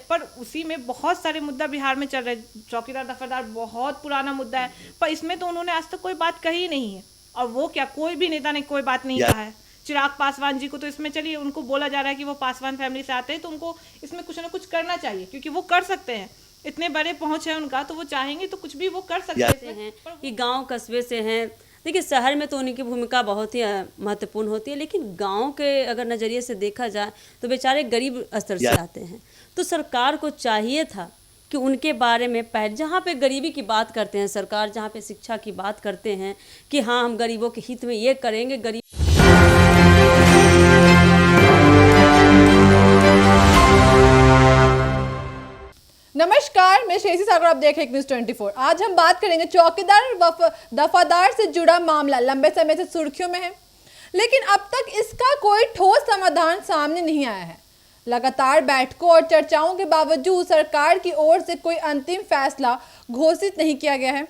पर उसी में बहुत सारे मुद्दा बिहार में चल रहे हैं। चौकीदार दफादार बहुत पुराना मुद्दा है, पर इसमें तो उन्होंने आज तक कोई बात कही नहीं है। और वो क्या, कोई भी नेता ने कोई बात नहीं कहा है। चिराग पासवान जी को तो इसमें, चलिए उनको बोला जा रहा है कि वो पासवान फैमिली से आते हैं, तो उनको इसमें कुछ ना कुछ करना चाहिए, क्योंकि वो कर सकते हैं, इतने बड़े पहुंच है उनका, तो वो चाहेंगे तो कुछ भी वो कर सकते हैं। ये गांव कस्बे से हैं। देखिए, शहर में तो उनकी भूमिका बहुत ही महत्वपूर्ण होती है, लेकिन गांव के अगर नज़रिए से देखा जाए तो बेचारे गरीब स्तर से आते हैं। तो सरकार को चाहिए था कि उनके बारे में पहले, जहाँ पे गरीबी की बात करते हैं सरकार, जहाँ पे शिक्षा की बात करते हैं कि हाँ हम गरीबों के हित में ये करेंगे, गरीब। नमस्कार, मैं श्रेयसी सागर, आप देख रहे हैं न्यूज़ 24। आज हम बात करेंगे चौकीदार दफादार से जुड़ा मामला लंबे समय से सुर्खियों में है, लेकिन अब तक इसका कोई ठोस समाधान सामने नहीं आया है। लगातार बैठकों और चर्चाओं के बावजूद सरकार की ओर से कोई अंतिम फैसला घोषित नहीं किया गया है।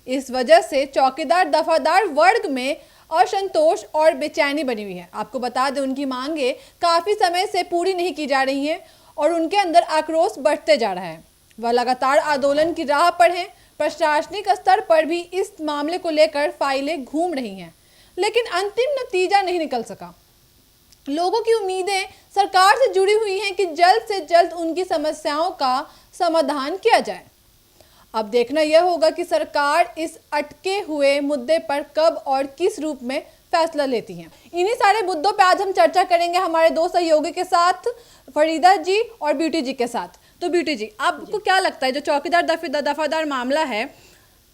इस वजह से चौकीदार दफादार वर्ग में असंतोष और बेचैनी बनी हुई है। आपको बता दें, उनकी मांगे काफी समय से पूरी नहीं की जा रही हैं और उनके अंदर आक्रोश बढ़ते जा रहा है। वह लगातार आंदोलन की राह पर हैं। प्रशासनिक स्तर पर भी इस मामले को लेकर फाइलें घूम रही हैं, लेकिन अंतिम नतीजा नहीं निकल सका। लोगों की उम्मीदें सरकार से जुड़ी हुई हैं कि जल्द से जल्द उनकी समस्याओं का समाधान किया जाए। अब देखना यह होगा कि सरकार इस अटके हुए मुद्दे पर कब और किस रूप में फैसला लेती हैं। इन्हीं सारे मुद्दों पे आज हम चर्चा करेंगे हमारे दो सहयोगी के साथ, फरीदा जी और ब्यूटी जी के साथ। तो ब्यूटी जी, आपको क्या लगता है, जो चौकीदार दफादार मामला है,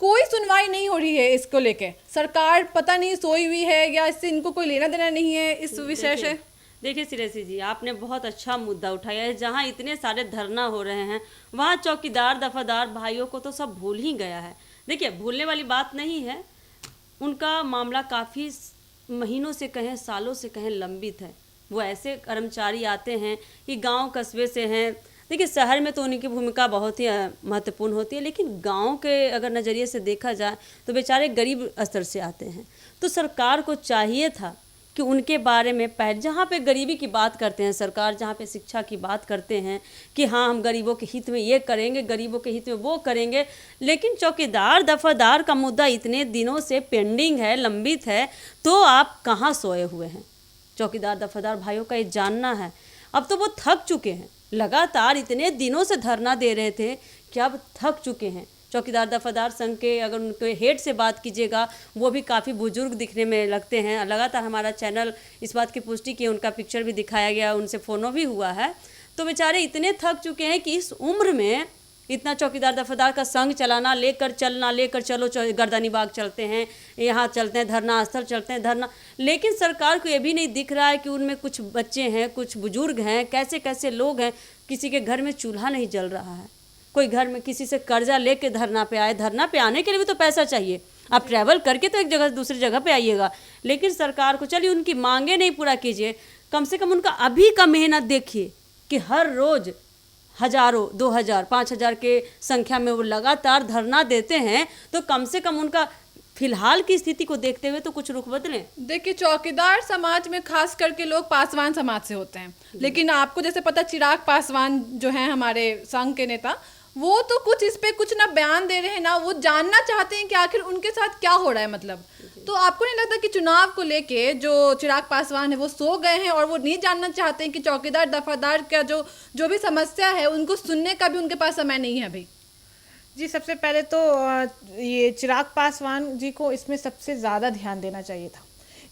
कोई सुनवाई नहीं हो रही है इसको लेके? सरकार पता नहीं सोई हुई है या इससे इनको कोई लेना देना नहीं है इस विषय से? देखिए श्रेयसी जी, आपने बहुत अच्छा मुद्दा उठाया है। जहाँ इतने सारे धरना हो रहे हैं, वहाँ चौकीदार दफादार भाइयों को तो सब भूल ही गया है। देखिए, भूलने वाली बात नहीं है, उनका मामला काफ़ी महीनों से कहें, सालों से कहें, लंबित है। वो ऐसे कर्मचारी आते हैं कि गांव कस्बे से हैं। देखिए, शहर में तो उनकी भूमिका बहुत ही महत्वपूर्ण होती है, लेकिन गांव के अगर नज़रिए से देखा जाए तो बेचारे गरीब स्तर से आते हैं। तो सरकार को चाहिए था कि उनके बारे में पहले, जहाँ पे गरीबी की बात करते हैं सरकार, जहाँ पे शिक्षा की बात करते हैं कि हाँ हम गरीबों के हित में ये करेंगे, गरीबों के हित में वो करेंगे, लेकिन चौकीदार दफादार का मुद्दा इतने दिनों से पेंडिंग है, लंबित है, तो आप कहाँ सोए हुए हैं? चौकीदार दफादार भाइयों का ये जानना है। अब तो वो थक चुके हैं, लगातार इतने दिनों से धरना दे रहे थे कि अब थक चुके हैं। चौकीदार दफादार संघ के अगर उनके हेड से बात कीजिएगा, वो भी काफ़ी बुजुर्ग दिखने में लगते हैं। लगातार हमारा चैनल इस बात की पुष्टि की, उनका पिक्चर भी दिखाया गया, उनसे फ़ोनो भी हुआ है। तो बेचारे इतने थक चुके हैं कि इस उम्र में इतना चौकीदार दफादार का संघ चलाना, लेकर चलो गर्दनी बाग चलते हैं, यहाँ चलते हैं, धरना स्थल चलते हैं, धरना। लेकिन सरकार को ये भी नहीं दिख रहा है कि उनमें कुछ बच्चे हैं, कुछ बुजुर्ग हैं, कैसे कैसे लोग हैं। किसी के घर में चूल्हा नहीं जल रहा है, कोई घर में किसी से कर्जा लेके धरना पे आए। धरना पे आने के लिए भी तो पैसा चाहिए, आप ट्रैवल करके तो एक जगह से दूसरी जगह पे आइएगा। लेकिन सरकार को, चलिए उनकी मांगे नहीं पूरा कीजिए, कम से कम उनका अभी का मेहनत देखिए कि हर रोज़ हजारों, 2000, 5000 के संख्या में वो लगातार धरना देते हैं। तो कम से कम उनका फिलहाल की स्थिति को देखते हुए तो कुछ रुख बदलें। देखिए, चौकीदार समाज में खास करके लोग पासवान समाज से होते हैं, लेकिन आपको जैसे पता, चिराग पासवान जो हैं हमारे संघ के नेता, वो तो कुछ इस पे कुछ ना बयान दे रहे हैं ना वो जानना चाहते हैं कि आखिर उनके साथ क्या हो रहा है। मतलब, तो आपको नहीं लगता कि चुनाव को लेके जो चिराग पासवान है वो सो गए हैं और वो नहीं जानना चाहते हैं कि चौकीदार दफादार का जो भी समस्या है उनको सुनने का भी उनके पास समय नहीं है अभी? जी, सबसे पहले तो ये चिराग पासवान जी को इसमें सबसे ज़्यादा ध्यान देना चाहिए था,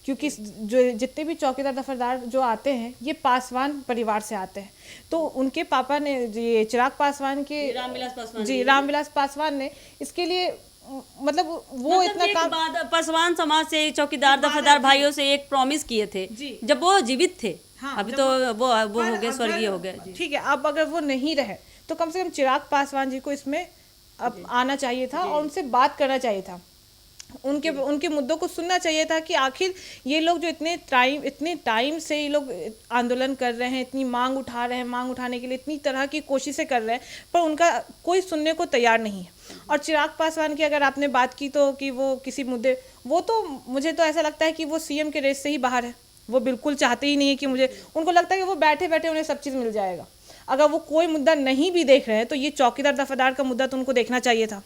क्योंकि जो जितने भी चौकीदार दफादार जो आते हैं ये पासवान परिवार से आते हैं। तो उनके पापा ने, ये चिराग पासवान के, रामविलास पासवान ने इसके लिए मतलब वो इतना काम, पासवान समाज से चौकीदार दफादार भाइयों से एक प्रॉमिस किए थे जब वो जीवित थे। हाँ, अभी तो वो हो गए, स्वर्गीय हो गए। ठीक है, अब अगर वो नहीं रहे तो कम से कम चिराग पासवान जी को इसमें अब आना चाहिए था और उनसे बात करना चाहिए था, उनके मुद्दों को सुनना चाहिए था कि आखिर ये लोग जो इतने टाइम से ये लोग आंदोलन कर रहे हैं, इतनी मांग उठा रहे हैं, मांग उठाने के लिए इतनी तरह की कोशिशें कर रहे हैं, पर उनका कोई सुनने को तैयार नहीं है। और चिराग पासवान की अगर आपने बात की तो कि वो किसी मुद्दे, वो तो मुझे तो ऐसा लगता है कि वो सीएम के रेस से ही बाहर है। वो बिल्कुल चाहते ही नहीं है कि मुझे, उनको लगता है कि वो बैठे बैठे उन्हें सब चीज़ मिल जाएगा। अगर वो कोई मुद्दा नहीं भी देख रहे हैं तो ये चौकीदार दफादार का मुद्दा तो उनको देखना चाहिए था,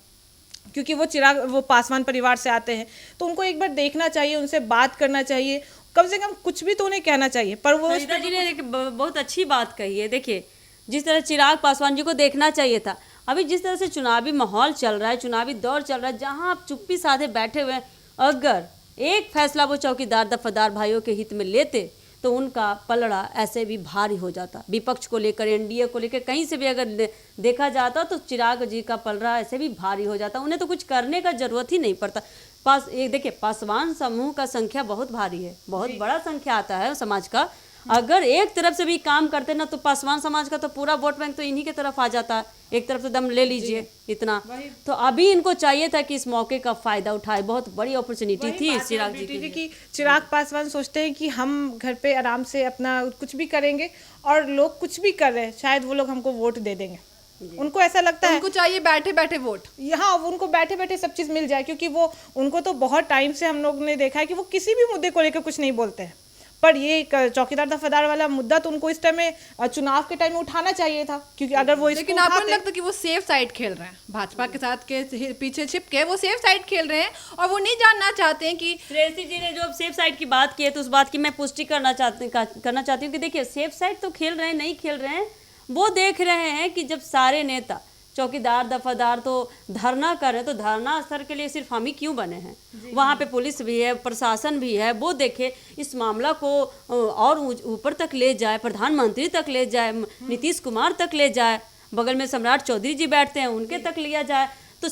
क्योंकि वो पासवान परिवार से आते हैं, तो उनको एक बार देखना चाहिए, उनसे बात करना चाहिए, कम से कम कुछ भी तो उन्हें कहना चाहिए। पर वो सरिता जी ने बहुत अच्छी बात कही है। देखिए, जिस तरह चिराग पासवान जी को देखना चाहिए था, अभी जिस तरह से चुनावी माहौल चल रहा है, चुनावी दौर चल रहा है, जहां आप चुप्पी साधे बैठे हुए हैं, अगर एक फैसला वो चौकीदार दफादार भाइयों के हित में लेते तो उनका पलड़ा ऐसे भी भारी हो जाता। विपक्ष को लेकर, एनडीए को लेकर, कहीं से भी अगर देखा जाता तो चिराग जी का पलड़ा ऐसे भी भारी हो जाता। उन्हें तो कुछ करने का जरूरत ही नहीं पड़ता। देखिए, पासवान समूह का संख्या बहुत भारी है, बहुत बड़ा संख्या आता है समाज का। अगर एक तरफ से भी काम करते ना तो पासवान समाज का तो पूरा वोट बैंक तो इन्हीं की तरफ आ जाता है। एक तरफ से दम ले लीजिए इतना। तो अभी इनको चाहिए था कि इस मौके का फायदा उठाए। बहुत बड़ी अपॉर्चुनिटी थी चिराग जी के लिए। कि चिराग पासवान सोचते हैं कि हम घर पे आराम से अपना कुछ भी करेंगे और लोग कुछ भी कर रहे हैं, शायद वो लोग हमको वोट दे देंगे। उनको ऐसा लगता है, उनको चाहिए बैठे बैठे वोट। यहाँ उनको बैठे बैठे सब चीज़ मिल जाए, क्योंकि वो उनको तो बहुत टाइम से हम लोग ने देखा है कि वो किसी भी मुद्दे को लेकर कुछ नहीं बोलते हैं। पर ये चौकीदार दफादार वाला मुद्दा तो उनको इस टाइम में चुनाव के टाइम में उठाना चाहिए था, क्योंकि अगर वो इसको लेकिन आपको नहीं लगता कि वो सेफ साइड खेल रहे हैं, भाजपा के साथ के पीछे छिप के वो सेफ साइड खेल रहे हैं और वो नहीं जानना चाहते हैं कि श्रेयसी जी ने जो सेफ साइड की बात की है तो उस बात की मैं पुष्टि करना चाहती हूँ कि देखिए, सेफ साइड तो खेल रहे हैं, नहीं खेल रहे हैं। वो देख रहे हैं कि जब सारे नेता चौकीदार दफादार तो धरना कर रहे हैं, तो धरना स्थल के लिए सिर्फ हम ही क्यों बने हैं? वहाँ पे पुलिस भी है, प्रशासन भी है, वो देखे इस मामला को और ऊपर तक ले जाए, प्रधानमंत्री तक ले जाए, नीतीश कुमार तक ले जाए, बगल में सम्राट चौधरी जी बैठते हैं उनके तक लिया जाए। तो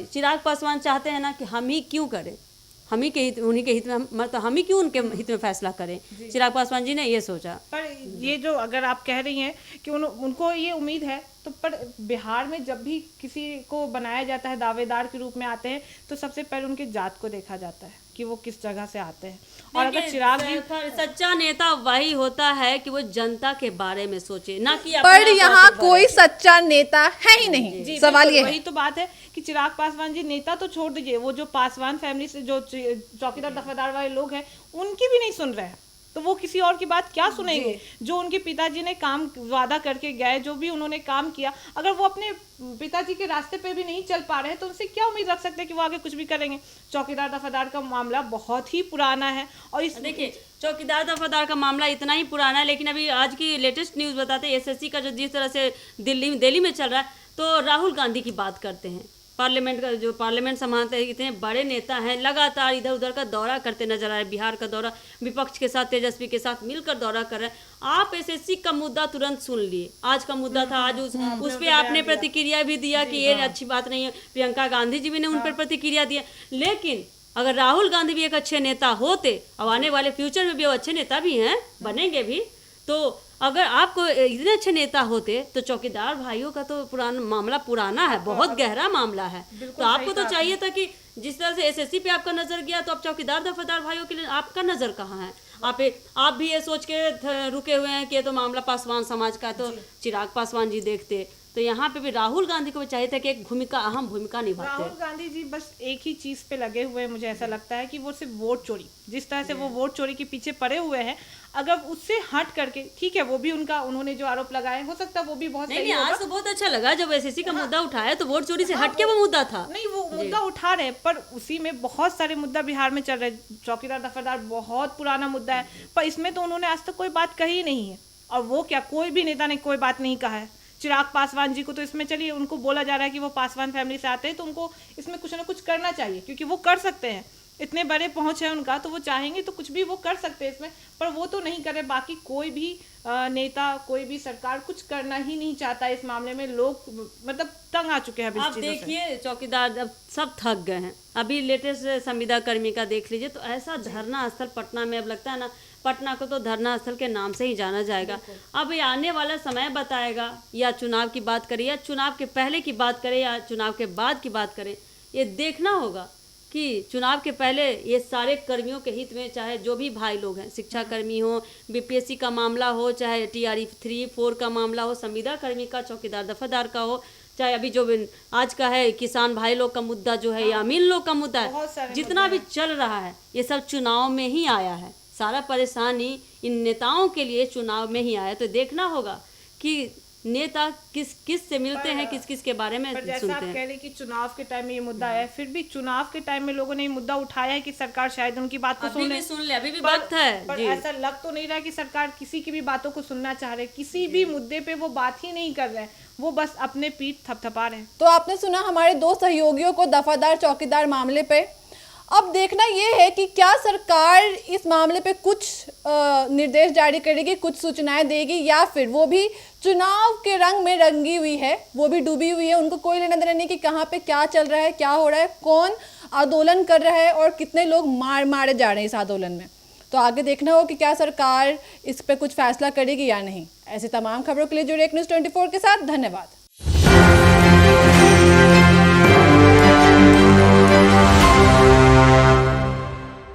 चिराग पासवान चाहते हैं ना कि हम ही क्यों करें, हम ही के हित, उन्हीं के हित में, मतलब हम ही क्यों उनके हित में फैसला करें। चिराग पासवान जी ने ये सोचा। पर ये जो अगर आप कह रही हैं कि उनको ये उम्मीद है, तो पर बिहार में जब भी किसी को बनाया जाता है, दावेदार के रूप में आते हैं, तो सबसे पहले उनके जात को देखा जाता है कि वो किस जगह से आते हैं। और अगर चिराग जी, सच्चा नेता वही होता है कि वो जनता के बारे में सोचे, ना कि पर यहाँ कोई सच्चा नेता है ही नहीं। सवाल ये वही तो बात है कि चिराग पासवान जी नेता तो छोड़ दीजिए, वो जो पासवान फैमिली से जो चौकीदार दफादार वाले लोग हैं उनकी भी नहीं सुन रहे हैं, तो वो किसी और की बात क्या सुनेंगे? जो उनके पिताजी ने काम वादा करके गए, जो भी उन्होंने काम किया, अगर वो अपने पिताजी के रास्ते पे भी नहीं चल पा रहे हैं तो उनसे क्या उम्मीद रख सकते हैं कि वो आगे कुछ भी करेंगे? चौकीदार दफादार का मामला बहुत ही पुराना है। और इस देखिए, चौकीदार दफादार का मामला इतना ही पुराना है, लेकिन अभी आज की लेटेस्ट न्यूज़ बताते हैं एसएससी का जो जिस तरह से दिल्ली में चल रहा है, तो राहुल गांधी की बात करते हैं। पार्लियामेंट का जो पार्लियामेंट संभालते हैं, इतने बड़े नेता हैं, लगातार इधर उधर का दौरा करते नजर आ रहे हैं। बिहार का दौरा, विपक्ष के साथ, तेजस्वी के साथ मिलकर दौरा कर रहे हैं। आप एसएससी का मुद्दा तुरंत सुन लिए, आज का मुद्दा था, आज उस पर आपने प्रतिक्रिया भी दिया कि ये अच्छी बात नहीं है। प्रियंका गांधी जी भी ने उन पर प्रतिक्रिया दिया। लेकिन अगर राहुल गांधी भी एक अच्छे नेता होते, अब आने वाले फ्यूचर में भी वो अच्छे नेता भी हैं, बनेंगे भी, तो अगर आपको इतने अच्छे नेता होते तो चौकीदार भाइयों का तो मामला पुराना है, बहुत गहरा मामला है। तो आपको तो चाहिए था कि जिस तरह से एसएससी पे आपका नजर गया, तो अब चौकीदार दफादार भाइयों के लिए आपका नजर कहाँ है? आप भी ये सोच के रुके हुए हैं कि ये तो मामला पासवान समाज का है, तो चिराग पासवान जी देखते। तो यहाँ पे भी राहुल गांधी को भी चाहिए था कि एक अहम भूमिका निभाते। राहुल गांधी जी बस एक ही चीज पे लगे हुए हैं, मुझे ऐसा लगता है कि वो सिर्फ वोट चोरी, जिस तरह से वो वोट चोरी के पीछे पड़े हुए हैं, अगर उससे हट करके, ठीक है वो भी उन्होंने जो आरोप लगाए, हो सकता है वो भी बहुत नहीं, आज तो बहुत अच्छा लगा जब एसएससी का मुद्दा उठाया, तो वोट चोरी से हट के वो मुद्दा था। नहीं, वो मुद्दा उठा रहे, पर उसी में बहुत सारे मुद्दा बिहार में चल रहे। चौकीदार दफादार बहुत पुराना मुद्दा है, पर इसमें तो उन्होंने आज तक कोई बात कही ही नहीं है। और वो क्या, कोई भी नेता ने कोई बात नहीं कहा है। चिराग पासवान जी को तो इसमें, चलिए उनको बोला जा रहा है कि वो पासवान फैमिली से आते हैं, तो उनको इसमें कुछ ना कुछ करना चाहिए, क्योंकि वो कर सकते हैं, इतने बड़े पहुंच है उनका, तो वो चाहेंगे तो कुछ भी वो कर सकते हैं इसमें, पर वो तो नहीं करे। बाकी कोई भी नेता, कोई भी सरकार कुछ करना ही नहीं चाहता इस मामले में। लोग मतलब तंग आ चुके हैं। आप देखिए, चौकीदार अब सब थक गए हैं। अभी लेटेस्ट संविदा कर्मी का देख लीजिए, तो ऐसा धरना स्थल पटना में, अब लगता है ना पटना को तो धरना स्थल के नाम से ही जाना जाएगा। अब ये आने वाला समय बताएगा, या चुनाव की बात करें, या चुनाव के पहले की बात करें, या चुनाव के बाद की बात करें, ये देखना होगा कि चुनाव के पहले ये सारे कर्मियों के हित में, चाहे जो भी भाई लोग हैं, शिक्षा कर्मी हो, बीपीएससी का मामला हो, चाहे टीआरई 3-4 का मामला हो, संविदा कर्मी का, चौकीदार दफादार का हो, चाहे अभी जो आज का है किसान भाई लोग का मुद्दा जो है, या अमीन लोग का मुद्दा है, जितना भी चल रहा है, ये सब चुनाव में ही आया है। सारा परेशानी इन नेताओं के लिए चुनाव में ही आया। तो देखना होगा कि नेता किस से मिलते हैं, किस के बारे में पर जैसा सुनते आप हैं। कह रहे कि चुनाव के टाइम में ये मुद्दा है, फिर भी चुनाव के टाइम में लोगों ने ये मुद्दा उठाया है कि सरकार शायद उनकी बात को अभी सुन भी ले। सुन ले, अभी भी पर- वक्त है पर जी। ऐसा लग तो नहीं रहा कि सरकार किसी की भी बातों को सुनना चाह रहे, किसी भी मुद्दे पे वो बात ही नहीं कर रहे हैं, वो बस अपने पीठ थपथपा रहे हैं। तो आपने सुना हमारे 2 सहयोगियों को दफादार चौकीदार मामले पे। अब देखना ये है कि क्या सरकार इस मामले पे कुछ निर्देश जारी करेगी, कुछ सूचनाएं देगी, या फिर वो भी चुनाव के रंग में रंगी हुई है, वो भी डूबी हुई है, उनको कोई लेना देना नहीं कि कहाँ पे क्या चल रहा है, क्या हो रहा है, कौन आंदोलन कर रहा है और कितने लोग मारे जा रहे हैं इस आंदोलन में। तो आगे देखना हो कि क्या सरकार इस पे कुछ फैसला करेगी या नहीं। ऐसी तमाम खबरों के लिए जुड़े एक न्यूज़ 24 के साथ। धन्यवाद।